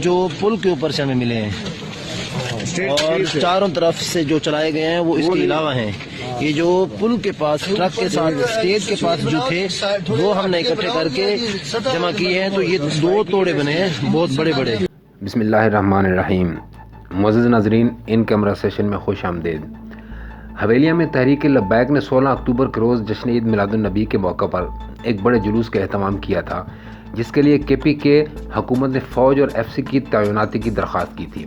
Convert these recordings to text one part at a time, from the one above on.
جو پل کے اوپر سے ہمیں ملے ہیں اور چاروں طرف سے جو چلائے گئے ہیں وہ اس کے علاوہ ہیں. یہ جو پل کے پاس ٹرک کے ساتھ اسٹیج کے پاس جو تھے وہ ہم نے اکٹھے کر کے جمع کیے ہیں. تو یہ 2 توڑے بنے ہیں بہت بڑے بڑے. بسم اللہ الرحمن الرحیم. معزز ناظرین، ان کیمرہ سیشن میں خوش آمدید. حویلیہ میں تحریک لبیک نے 16 اکتوبر کے روز جشن عید میلاد النبی کے موقع پر ایک بڑے جلوس کا اہتمام کیا تھا، جس کے لیے کے پی کے حکومت نے فوج اور ایف سی کی تعیناتی کی درخواست کی تھی.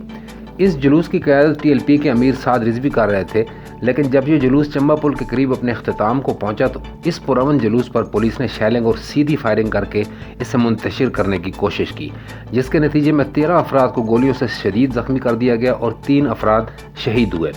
اس جلوس کی قیادت ٹی ایل پی کے امیر سعد رضوی کر رہے تھے، لیکن جب یہ جلوس چمبا پل کے قریب اپنے اختتام کو پہنچا تو اس پرامن جلوس پر پولیس نے شیلنگ اور سیدھی فائرنگ کر کے اسے منتشر کرنے کی کوشش کی، جس کے نتیجے میں 13 افراد کو گولیوں سے شدید زخمی کر دیا گیا اور 3 افراد شہید ہوئے.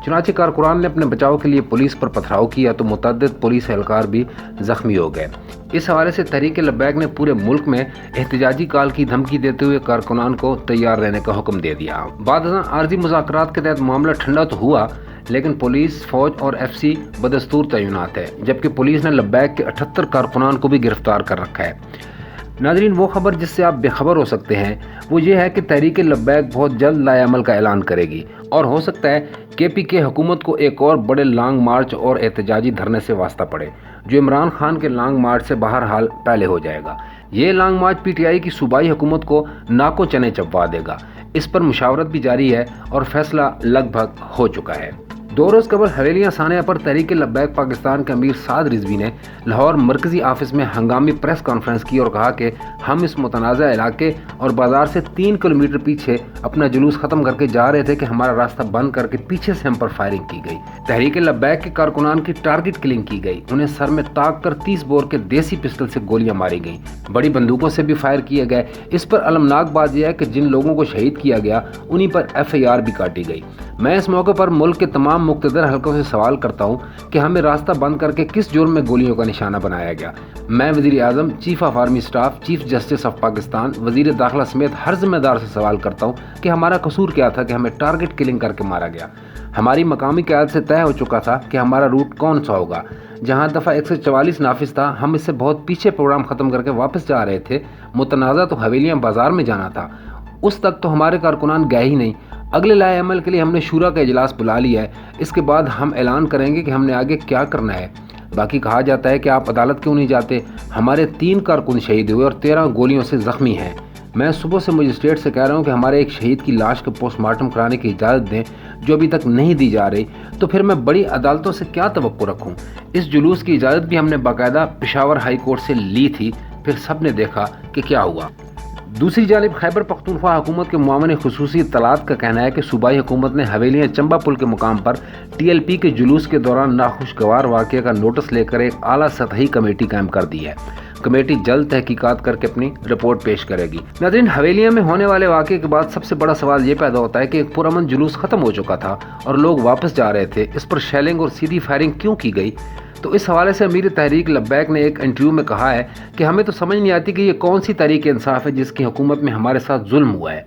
چنانچہ کارکنان نے اپنے بچاؤ کے لیے پولیس پر پتھراؤ کیا تو متعدد پولیس اہلکار بھی زخمی ہو گئے. اس حوالے سے تحریک لبیک نے پورے ملک میں احتجاجی کال کی دھمکی دیتے ہوئے کارکنان کو تیار رہنے کا حکم دے دیا. بعد ازاں عارضی مذاکرات کے تحت معاملہ ٹھنڈا تو ہوا، لیکن پولیس، فوج اور ایف سی بدستور تعینات ہے، جبکہ پولیس نے لبیک کے 78 کارکنان کو بھی گرفتار کر رکھا ہے. ناظرین، وہ خبر جس سے آپ بے خبر ہو سکتے ہیں وہ یہ ہے کہ تحریک لبیک بہت جلد لائے عمل کا اعلان کرے گی اور ہو سکتا ہے کے پی کے حکومت کو ایک اور بڑے لانگ مارچ اور احتجاجی دھرنے سے واسطہ پڑے، جو عمران خان کے لانگ مارچ سے بہرحال پہلے ہو جائے گا. یہ long march P T I کی صوبائی حکومت کو ناکو چنے چبوا دے گا. اس پر مشاورت بھی جاری ہے اور فیصلہ لگ بھگ ہو چکا ہے. 2 روز قبل حویلیاں سانحہ پر تحریک لبیک پاکستان کے امیر سعد رضوی نے لاہور مرکزی آفس میں ہنگامی پریس کانفرنس کی اور کہا کہ ہم اس متنازع علاقے اور بازار سے 3 کلومیٹر پیچھے اپنا جلوس ختم کر کے جا رہے تھے کہ ہمارا راستہ بند کر کے پیچھے سے ہم پر فائرنگ کی گئی. تحریک لبیک کے کارکنان کی ٹارگٹ کلنگ کی گئی. انہیں سر میں تاک کر 30 بور کے دیسی پسٹل سے گولیاں ماری گئیں. بڑی بندوقوں سے بھی فائر کیے گئے. اس پر المناک بات یہ ہے کہ جن لوگوں کو شہید کیا گیا انہی پر ایف آئی آر بھی کاٹی گئی. میں اس موقع پر ملک کے تمام مقتدر حلقوں سے سوال کرتا ہوں کہ ہمیں راستہ بند کر کے کس جرم میں گولیوں کا نشانہ بنایا گیا. میں وزیر اعظم، chief of army staff, chief justice of Pakistan, وزیر داخلہ سمیت ہر ذمہ دار سے سوال کرتا ہوں کہ ہمارا قصور کیا تھا کہ ہمیں ٹارگٹ کلنگ کر کے مارا گیا. ہماری مقامی قیادت سے طے ہو چکا تھا کہ ہمارا روٹ کون سا ہوگا. جہاں دفعہ 144 نافذ تھا، ہم اس سے بہت پیچھے پروگرام ختم کر کے واپس جا رہے تھے. متنازع تو حویلیاں بازار میں جانا تھا، اس تک تو ہمارے کارکنان گئے ہی نہیں. اگلے لائے عمل کے لیے ہم نے شورا کا اجلاس بلا لیا ہے. اس کے بعد ہم اعلان کریں گے کہ ہم نے آگے کیا کرنا ہے. باقی کہا جاتا ہے کہ آپ عدالت کیوں نہیں جاتے. ہمارے 3 کارکن شہید ہوئے اور 13 گولیوں سے زخمی ہیں. میں صبح سے مجسٹریٹ سے کہہ رہا ہوں کہ ہمارے ایک شہید کی لاش کا پوسٹ مارٹم کرانے کی اجازت دیں، جو ابھی تک نہیں دی جا رہی. تو پھر میں بڑی عدالتوں سے کیا توقع رکھوں. اس جلوس کی اجازت بھی ہم نے باقاعدہ پشاور ہائی کورٹ سے لی تھی، پھر سب نے دیکھا کہ کیا ہوا. دوسری جانب خیبر پختونخوا حکومت کے معاون خصوصی اطلاعات کا کہنا ہے کہ صوبائی حکومت نے حویلیاں چمبا پل کے مقام پر ٹی ایل پی کے جلوس کے دوران ناخوشگوار واقعے کا نوٹس لے کر ایک اعلیٰ سطحی کمیٹی قائم کر دی ہے. کمیٹی جلد تحقیقات کر کے اپنی رپورٹ پیش کرے گی. ناظرین، حویلیاں میں ہونے والے واقعے کے بعد سب سے بڑا سوال یہ پیدا ہوتا ہے کہ ایک پرامن جلوس ختم ہو چکا تھا اور لوگ واپس جا رہے تھے، اس پر شیلنگ اور سیدھی فائرنگ کیوں کی گئی. تو اس حوالے سے امیر تحریک لبیک نے ایک انٹرویو میں کہا ہے کہ ہمیں تو سمجھ نہیں آتی کہ یہ کون سی تحریک انصاف ہے جس کی حکومت میں ہمارے ساتھ ظلم ہوا ہے.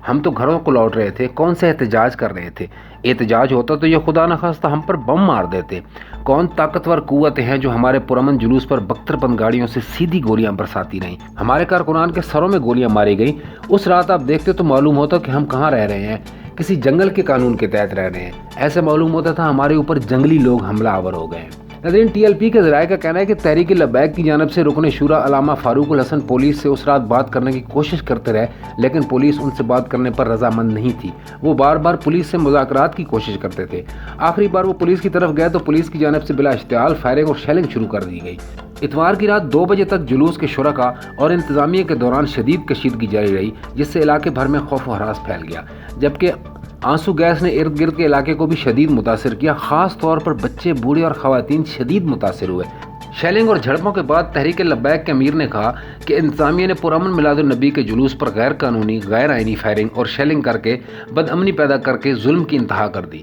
ہم تو گھروں کو لوٹ رہے تھے، کون سے احتجاج کر رہے تھے. احتجاج ہوتا تو یہ خدا نخواستہ ہم پر بم مار دیتے. کون طاقتور قوتیں ہیں جو ہمارے پرامن جلوس پر بختر بند گاڑیوں سے سیدھی گولیاں برساتی رہیں. ہمارے کارکنان کے سروں میں گولیاں ماری گئیں. اس رات آپ دیکھتے تو معلوم ہوتا کہ ہم کہاں رہ رہے ہیں، کسی جنگل کے قانون کے تحت رہ رہے ہیں. ایسے معلوم ہوتا تھا ہمارے اوپر جنگلی لوگ حملہ آور ہو گئے. ناظرین، ٹی ایل پی کے ذرائع کا کہنا ہے کہ تحریک لبیک کی جانب سے رکن شورا علامہ فاروق الحسن پولیس سے اس رات بات کرنے کی کوشش کرتے رہے، لیکن پولیس ان سے بات کرنے پر رضامند نہیں تھی. وہ بار بار پولیس سے مذاکرات کی کوشش کرتے تھے. آخری بار وہ پولیس کی طرف گئے تو پولیس کی جانب سے بلا اشتعال فائرنگ اور شیلنگ شروع کر دی گئی. اتوار کی رات 2 بجے تک جلوس کے شرکاء اور انتظامیہ کے دوران شدید کشیدگی جاری رہی، جس سے علاقے بھر میں خوف و ہراس پھیل گیا، جبکہ آنسو گیس نے ارد گرد کے علاقے کو بھی شدید متاثر کیا. خاص طور پر بچے، بوڑھے اور خواتین شدید متاثر ہوئے. شیلنگ اور جھڑپوں کے بعد تحریک لبیک کے امیر نے کہا کہ انتظامیہ نے پرامن میلاد النبی کے جلوس پر غیر قانونی، غیر آئینی فائرنگ اور شیلنگ کر کے بدامنی پیدا کر کے ظلم کی انتہا کر دی.